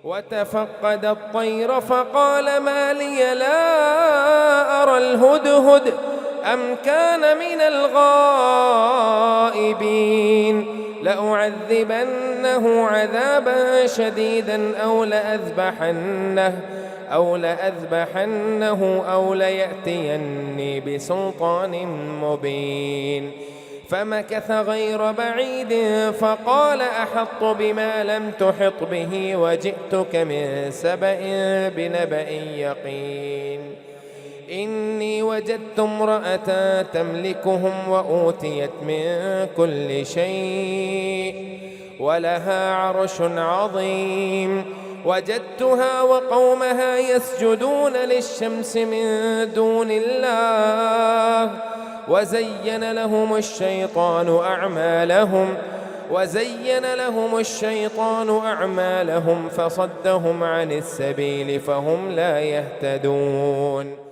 وتفقد الطير فقال ما لي لا أرى الهدهد أم كان من الغائبين لأعذبنه عذابا شديدا أو لأذبحنه أو ليأتيني بسلطان مبين. فمكث غير بعيد فقال أحط بما لم تحط به وجئتك من سبأ بنبأ يقين. إني وجدت امرأة تملكهم وأوتيت من كل شيء ولها عرش عظيم. وجدتها وقومها يسجدون للشمس من دون الله وزين لهم الشيطان أعمالهم فصدهم عن السبيل فهم لا يهتدون.